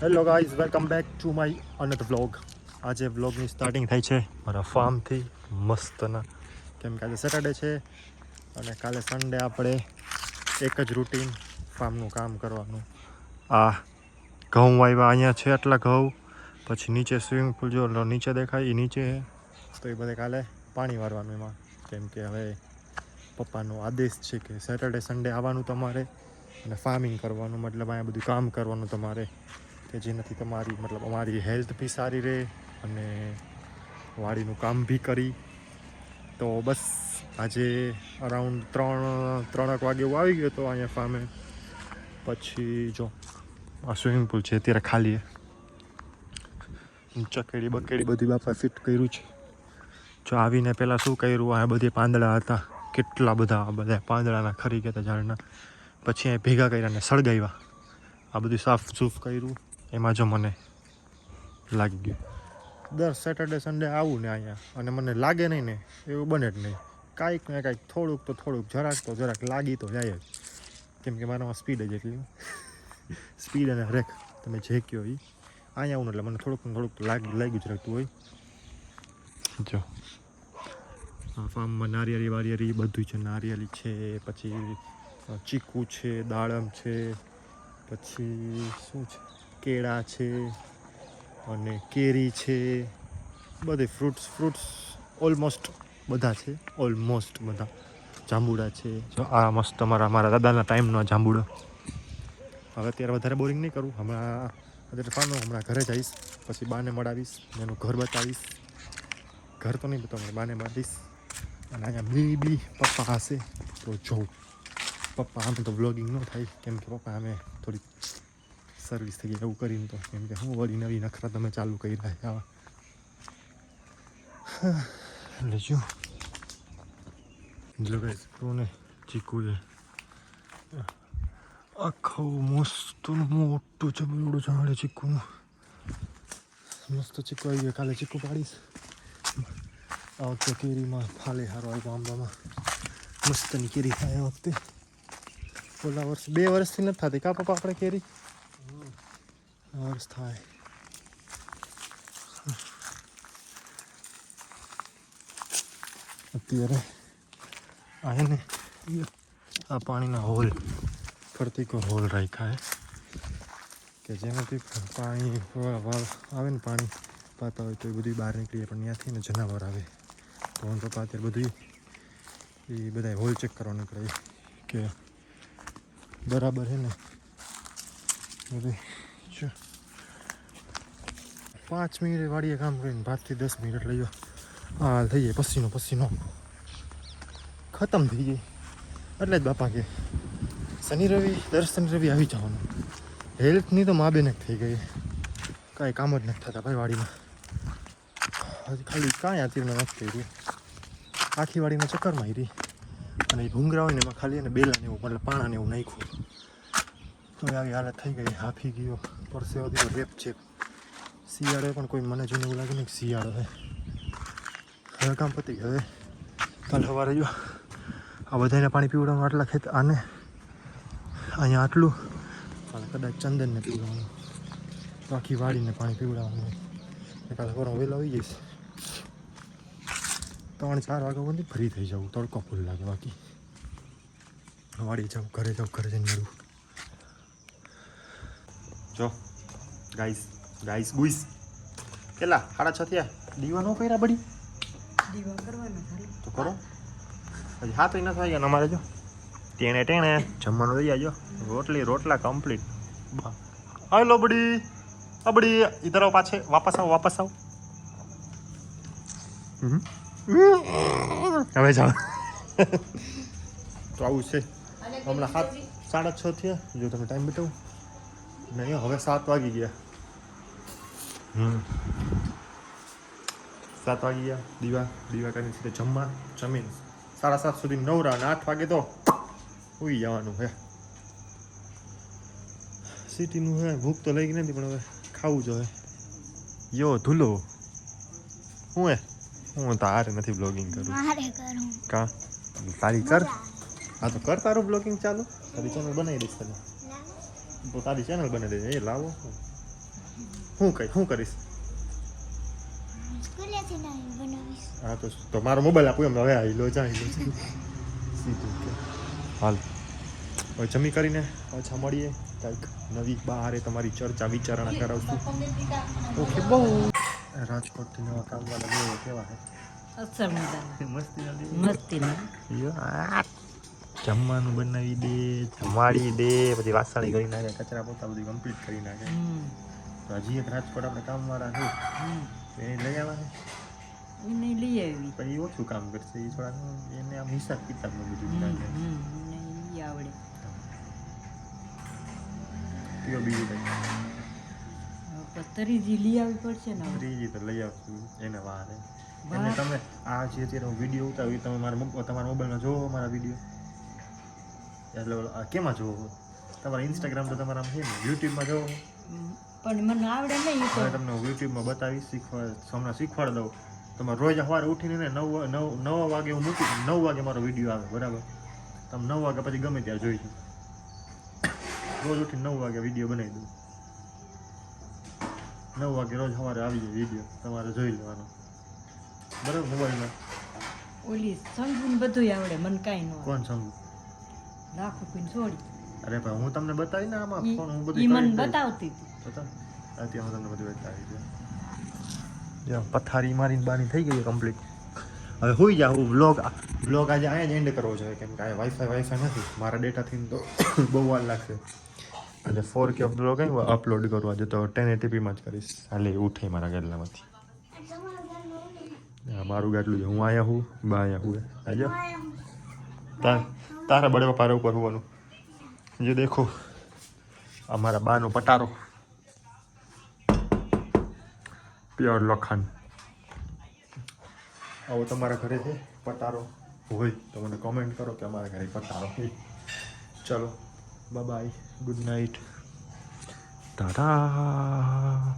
Hello guys, welcome back to my another vlog. આજે વ્લોગની starting થાય છે મારા ફાર્મથી મસ્તના, કેમ કે આજે સેટરડે છે અને કાલે સન્ડે આપણે એક જ રૂટીન ફાર્મનું કામ કરવાનું. આ ઘઉં વાવ્યા અહીંયા છે, આટલા ઘઉં, પછી નીચે સ્વિમિંગ પુલ જો નીચે દેખાય એ નીચે છે, તો એ બધે કાલે પાણી વારવાનું એમાં, કેમ કે હવે પપ્પાનો આદેશ છે કે સેટરડે સન્ડે આવવાનું તમારે અને ફાર્મિંગ કરવાનું, મતલબ અહીંયા બધું કામ કરવાનું તમારે, કે જેનાથી તમારી મતલબ અમારી હેલ્થ બી સારી રહે અને વાડીનું કામ બી કરી. તો બસ આજે અરાઉન્ડ ત્રણેક વાગે એવું આવી ગયો હતો અહીંયા ફાર્મે. પછી જો આ સ્વિમિંગ પુલ છે અત્યારે ખાલી, ચકેડી બકેડી બધી બાપા ફિટ કર્યું છે. જો આવીને પહેલાં શું કર્યું, આ બધી પાંદડા હતા, કેટલા બધા પાંદડાના ખરી ગયા હતા ઝાડના, પછી અહીં ભેગા કર્યા ને સળગાવ્યા, આ બધું સાફ સૂફ કર્યું. એમાં જો મને લાગી ગયું. દર સેટરડે સન્ડે આવું ને અહીંયા અને મને લાગે નહીં ને એવું બને જ નહીં. કાંઈક ને કાંઈક થોડુંક જરાક લાગી તો જાય જ, કેમ કે મારામાં સ્પીડ જ એટલી, સ્પીડ અને રેક તમે જે કહો એ. અહીંયા આવું એટલે મને થોડુંક લાગ્યું જ રહેતું હોય. જો આ ફાર્મમાં નારિયેળી વારિયેળી બધું છે, નારિયેળી છે, પછી ચીકુ છે, દાડમ છે, પછી શું છે, કેળા છે અને કેરી છે, બધી ફ્રૂટ્સ ઓલમોસ્ટ બધા છે, ઓલમોસ્ટ બધા. જાંબુડા છે, જો આ મસ્ત મારા દાદાના ટાઈમનો જાંબુડો. હવે અત્યારે વધારે બોરિંગ નહીં કરું, હમણાં ઘરે જઈશ, પછી બાને મળાવીશ, એનું ઘર બતાવીશ. ઘર તો નહીં બતાવું, બાને મળીશ. અને અહીંયા બી પપ્પા હશે તો જોઉં. પપ્પા આમ તો વ્લોગિંગ ન થાય, કેમ કે પપ્પા અમે થોડીક સર્વિસ થઈ ગઈ એવું કરીને, તો કેમ કે હું વળી નવી નખરા તમે ચાલુ કરી રહ્યા એટલે જો ને ચીકુ છે આખું મસ્ત મોટું જબરડું ઝાડ ચીકુનું. મસ્ત ચીકુ આવી ગયો, કાલે ચીકુ પાડીશ. આ વખતે કેરીમાં ફાલે સારો આવ્યો, આંબામાં મસ્તની કેરી થાય આ વખતે. ઓલા વર્ષ 2 વર્ષથી નથી થતી કા પપ્પા આપણે કેરી? વર્ષ થાય. અત્યારે આ ને આ પાણીના હોલ, ફરતી હોલ રાખ્યા કે જેનાથી પાણી આવે ને, પાણી પાતા હોય તો એ બધું બહાર નીકળીએ, પણ ત્યાંથી ને જનાવર આવે તો પપ્પા અત્યારે બધું એ બધા હોલ ચેક કરવા નીકળે કે બરાબર છે ને બધું. 5 મિનિટે વાડીએ કામ કરીને 5 થી 10 મિનિટ લઈ હા થઈ જાય, પસીનો ખતમ થઈ જાય. એટલે જ બાપા કે દર શનિ રવિ આવી જવાનું. હેલ્થની તો મા બેનક થઈ ગઈ, કાંઈ કામ જ નથી થતા ભાઈ વાડીમાં. હજી ખાલી કાંઈ આતીરને નથી કર્યું, આખી વાડીમાં ચક્કર મારી અને એ ભૂંગરા હોય ને એમાં ખાલી એને બેલાને એવું મતલબ પાણાને એવું નાખ્યું તો આવી હાલત થઈ ગઈ. હાફી ગયો, પરસેવો દીધો, રેપ છે. શિયાળો પણ કોઈ મને જોઈને એવું લાગે નહીં કે શિયાળો છે. હવે કામ પતી ગયું. હવે કાલે સવારે જો આ બધાને પાણી પીવડાવવાનું, આટલા ખેત આને અહીંયા આટલું, અને કદાચ ચંદનને પીવડાવવાનું, આખી વાડીને પાણી પીવડાવવાનું. કાલે સવારે વહેલો આવી જઈશ, 3-4 વાગ્યા સુધી ફ્રી થઈ જવું, તડકો ફૂલ લાગે. બાકી વાડી જાઉં, ઘરે જઈને મળું. જો ગાઈસ ગુઈસ કેટલા 6:30 થયા. દીવા ન કર્યા બડી? દીવા કરવાના તો કરો. હજી 7 નથી વાગ્યા ને અમારે જો ટેણે જમવાનું દઈ આજો. રોટલા કમ્પ્લીટ. હાલો બડી ઇધર આવો, પાછે વાપસ આવો. હવે જાઓ. તો આવું છે. હમણાં 6:30 થયા, જો તમે ટાઈમ બતાવું નહીં, હવે 7 વાગી ગયા. 7 વાગી ગયા. દીવા કરીને સીધે જમીન 7:30 સુધી નવરા, અને 8 વાગે તો ઉઈ જવાનું હે. સિટીનું હે, ભૂખ તો લઈ ગઈ નથી, પણ હવે ખાવું જોઈએ. યો ધૂલો હું તો હારે નથી બ્લોગિંગ કરું. કા તારી કર? હા તો કર તારું બ્લોગિંગ ચાલુ. તારી ચેનલ બનાવી દઈશ તને, તો તારી ચેનલ બનાવી દે. એ લાવો શું કરીશ? સ્કૂલેથી ના બનાવીશ. હા તો મારો મોબાઈલ આપું એમ. હવે હિલો સીધું કે હાલ હવે જમી કરીને પાછા મળીએ. કંઈક નવી બહારે તમારી ચર્ચા વિચારણા કરાવશું. ઓકે બહુ રાજકોટથી નવા કામવાળા કેવા છે? અસર મસ્તી મસ્તી જમવાનું બનાવી દે, જમાડી દે, પછી વાસણી કરી નાખે, કચરા પોતા બધું કમ્પ્લીટ કરી નાખે. તો હજી એક રાજકોટ આપણે કામવાળા છે એને લઈ આવવા છે. એને લઈ આવી પણ એ ઓછું કામ કરશે. એ થોડા એને આમ હિસાબ કિતાબનું બધું લાગે. એને આવડે કયો બીજું કંઈ ત્રીજી લઈ આવવી પડશે ને. ત્રીજી તો લઈ આવશું એને વાર એને તમે આ જે અત્યારે હું વિડીયો ઉતારું તમે તમારા મોબાઈલમાં જોવો મારા વિડીયો એટલે આ કેમાં જોવો? તમારા ઇન્સ્ટાગ્રામ તો તમારા છે ને, યુટ્યુબમાં જોવો. પણ મને આવડે નહીં. હવે તમને હું યુટ્યુબમાં બતાવીશ, હમણાં શીખવાડી દઉં. તમારે રોજ સવારે ઉઠીને ને 9 વાગે હું મૂકી 9 વાગે મારો વિડીયો આવે બરાબર. તમે 9 વાગ્યા પછી ગમે ત્યાં જોઈશું. રોજ ઉઠીને 9 વાગે વિડીયો બનાવી દઉં. 9 વાગે રોજ સવારે આવી જાય વિડીયો, તમારે જોઈ લેવાનો બરાબર. મોબાઈલમાં ઓલી સમજून બધું આવડે, મને કાંઈ ન. કોણ સમજુ? લાખ રૂપિયા છોડી. અરે ભાઈ હું તમને બતાવી ને આમાં ફોન હું ઈ બધું મને બતાવતી હતી. અત્યારે હું તમને બધું બતાવી છે. જો પથારી મારીને બારી થઈ ગઈ કમ્પ્લીટ. હવે હોઈ જા. હું બ્લોગ આજે અહીંયા જ એન્ડ કરવો જોઈએ કેમ કે અહીંયા વાઈફાઈ નથી મારા ડેટાથી તો બહુ વાર લાગશે. અને 4K બ્લોગ અપલોડ કરવા આજે તો 1080pમાં જ કરીશ. હાલે ઉઠે મારા ગાડલામાંથી. હા મારું ગાડલું છે. હું અહીંયા હું બા અહીંયા હું આજો તારા બડે પારા ઉપર હોવાનું. જે દેખો અમારા બાનો પટારો પ્યોર લોખંડ. આવો તમારા ઘરે છે પટારો હોય તો મને કોમેન્ટ કરો કે અમારા ઘરે પટારો હોય. ચલો bye bye, good night, Tata.